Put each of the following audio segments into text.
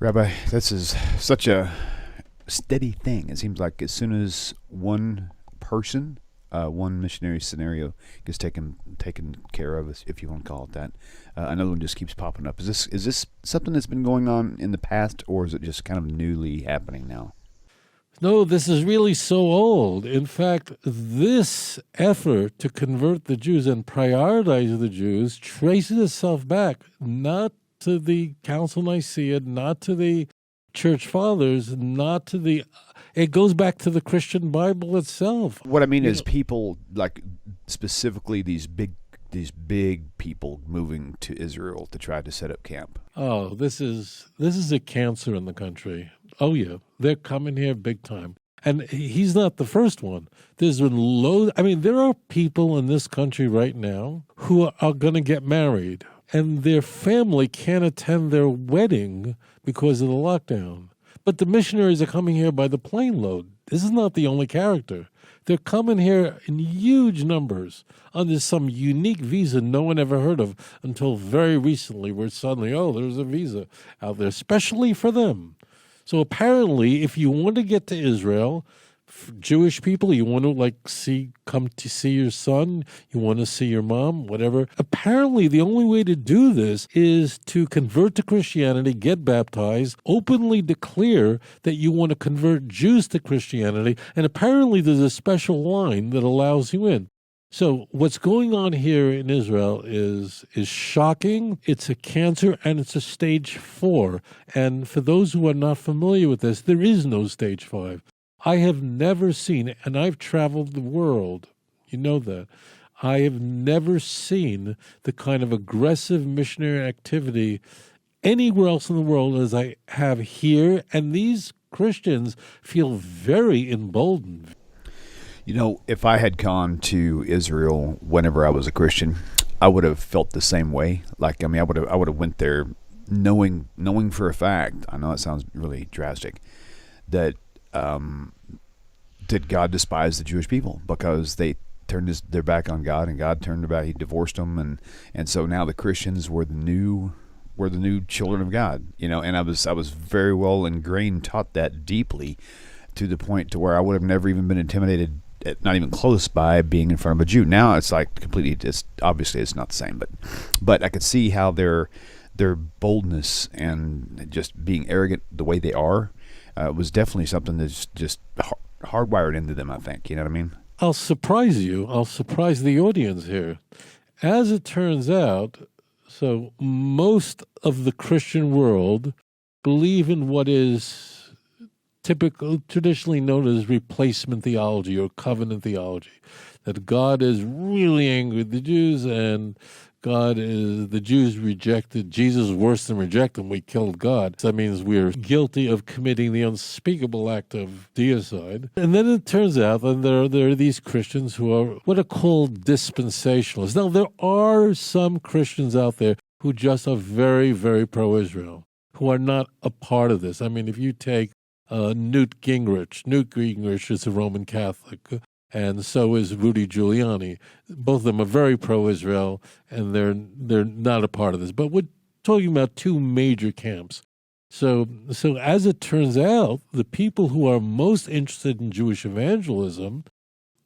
Rabbi, this is such a steady thing. It seems like as soon as one person, one missionary scenario gets taken care of, if you want to call it that, another one just keeps popping up. Is this something that's been going on in the past, or is it just kind of newly happening now? No, this is really so old. In fact, this effort to convert the Jews and prioritize the Jews traces itself back not to the Council of Nicaea, not to the Church Fathers, not to the... It goes back to the Christian Bible itself. What I mean is people, like specifically these big people moving to Israel to try to set up camp. Oh, this is a cancer in the country. Oh, yeah. They're coming here big time. And he's not the first one. There's been loads. I mean, there are people in this country right now who are going to get married, and their family can't attend their wedding because of the lockdown. But the missionaries are coming here by the plane load. This is not the only character. They're coming here in huge numbers under some unique visa no one ever heard of until very recently, where suddenly, there's a visa out there, especially for them. So apparently, if you want to get to Israel, Jewish people, you want to come to see your son, you want to see your mom, whatever. Apparently, the only way to do this is to convert to Christianity, get baptized, openly declare that you want to convert Jews to Christianity, and apparently there's a special line that allows you in. So what's going on here in Israel is shocking. It's a cancer, and it's a stage 4. And for those who are not familiar with this, there is no stage 5. I have never seen, and I've traveled the world, you know that, I have never seen the kind of aggressive missionary activity anywhere else in the world as I have here, and these Christians feel very emboldened. You know, if I had gone to Israel whenever I was a Christian, I would have felt the same way. I would have went there knowing for a fact. I know it sounds really drastic, that did God despise the Jewish people because they turned their back on God, and God turned their back. He divorced them, and so now the Christians were the new children of God. You know, and I was very well ingrained, taught that deeply, to the point to where I would have never even been intimidated, not even close, by being in front of a Jew. Now it's like completely. It's obviously it's not the same, but I could see how their boldness and just being arrogant the way they are was definitely something that's just hardwired into them, I think. You know what I mean? I'll surprise you. I'll surprise the audience here. As it turns out, so most of the Christian world believe in what is traditionally known as replacement theology or covenant theology, that God is really angry with the Jews, and the Jews rejected Jesus. Worse than reject them, we killed God. So that means we're guilty of committing the unspeakable act of deicide. And then it turns out that there are these Christians who are what are called dispensationalists. Now, there are some Christians out there who just are very, very pro-Israel, who are not a part of this. I mean, if you take Newt Gingrich is a Roman Catholic, and so is Rudy Giuliani. Both of them are very pro-Israel, and they're not a part of this. But we're talking about two major camps. So as it turns out, the people who are most interested in Jewish evangelism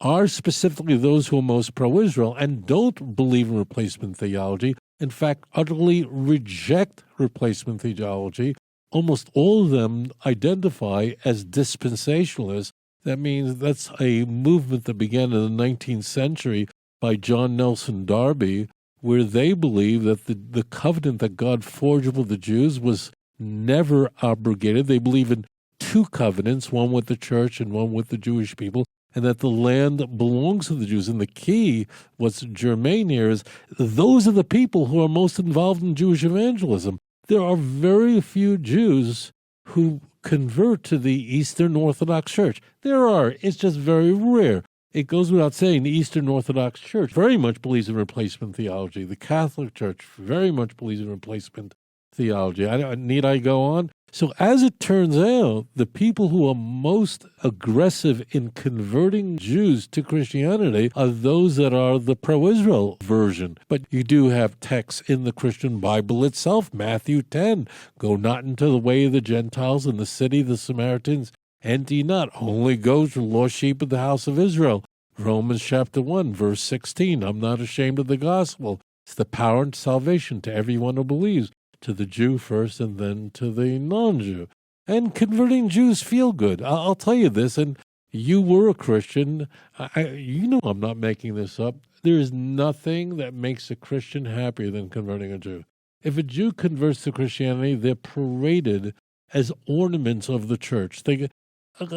are specifically those who are most pro-Israel and don't believe in replacement theology. In fact, utterly reject replacement theology. Almost all of them identify as dispensationalists. That means that's a movement that began in the 19th century by John Nelson Darby, where they believe that the covenant that God forged with the Jews was never abrogated. They believe in two covenants, one with the church and one with the Jewish people, and that the land belongs to the Jews. And the key, what's germane here, is those are the people who are most involved in Jewish evangelism. There are very few Jews who convert to the Eastern Orthodox Church. There are. It's just very rare. It goes without saying the Eastern Orthodox Church very much believes in replacement theology. The Catholic Church very much believes in replacement theology. Need I go on? So as it turns out, the people who are most aggressive in converting Jews to Christianity are those that are the pro-Israel version. But you do have texts in the Christian Bible itself, Matthew 10, go not into the way of the Gentiles, in the city of the Samaritans enter ye not, only go to the lost sheep of the house of Israel. Romans chapter 1, verse 16, I'm not ashamed of the gospel. It's the power and salvation to everyone who believes, to the Jew first and then to the non-Jew. And converting Jews feel good. I'll tell you this, and you were a Christian. You know I'm not making this up. There is nothing that makes a Christian happier than converting a Jew. If a Jew converts to Christianity, they're paraded as ornaments of the church. A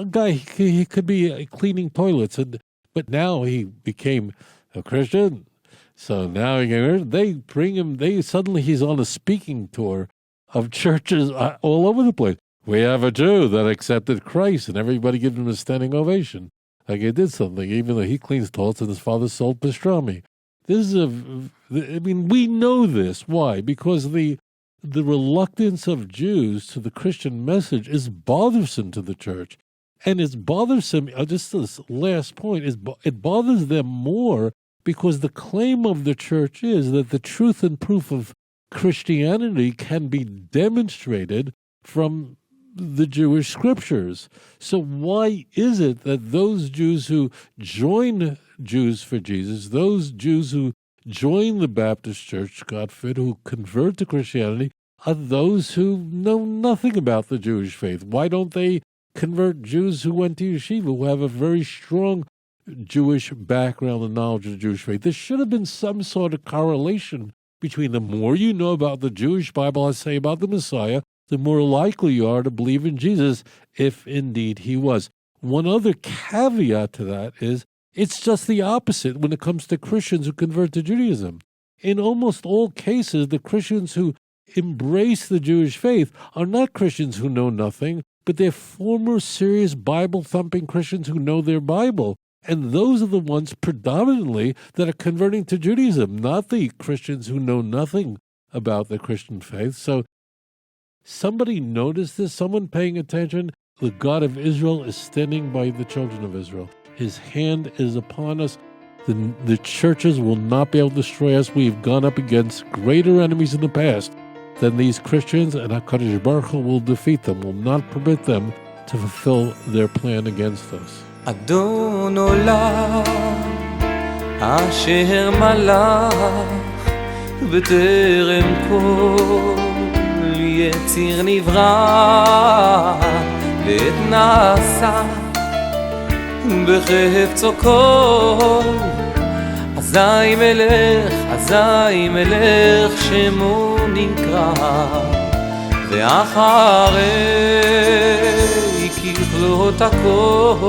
guy, he could be cleaning toilets, but now he became a Christian. So now they bring him, suddenly he's on a speaking tour of churches all over the place. We have a Jew that accepted Christ, and everybody gives him a standing ovation. Like he did something, even though he cleans toilets and his father sold pastrami. We know this. Why? Because the reluctance of Jews to the Christian message is bothersome to the church. And it's bothersome, just this last point, it bothers them more because the claim of the church is that the truth and proof of Christianity can be demonstrated from the Jewish scriptures. So why is it that those Jews who join Jews for Jesus, those Jews who join the Baptist Church, God forbid, who convert to Christianity, are those who know nothing about the Jewish faith? Why don't they convert Jews who went to yeshiva, who have a very strong Jewish background and knowledge of the Jewish faith? There should have been some sort of correlation between the more you know about the Jewish Bible, I say about the Messiah, the more likely you are to believe in Jesus, if indeed he was. One other caveat to that is it's just the opposite when it comes to Christians who convert to Judaism. In almost all cases, the Christians who embrace the Jewish faith are not Christians who know nothing, but they're former serious Bible-thumping Christians who know their Bible. And those are the ones predominantly that are converting to Judaism, not the Christians who know nothing about the Christian faith. So somebody noticed this, someone paying attention. The God of Israel is standing by the children of Israel. His hand is upon us. The churches will not be able to destroy us. We've gone up against greater enemies in the past than these Christians, and HaKadosh Baruch Hu will defeat them, will not permit them to fulfill their plan against us. אדון עולם אשר מלך בטרם כל יציר נברא ועת נעשה בחפצו כל אזי מלך שמו נקרא ואחרי ככלות הכל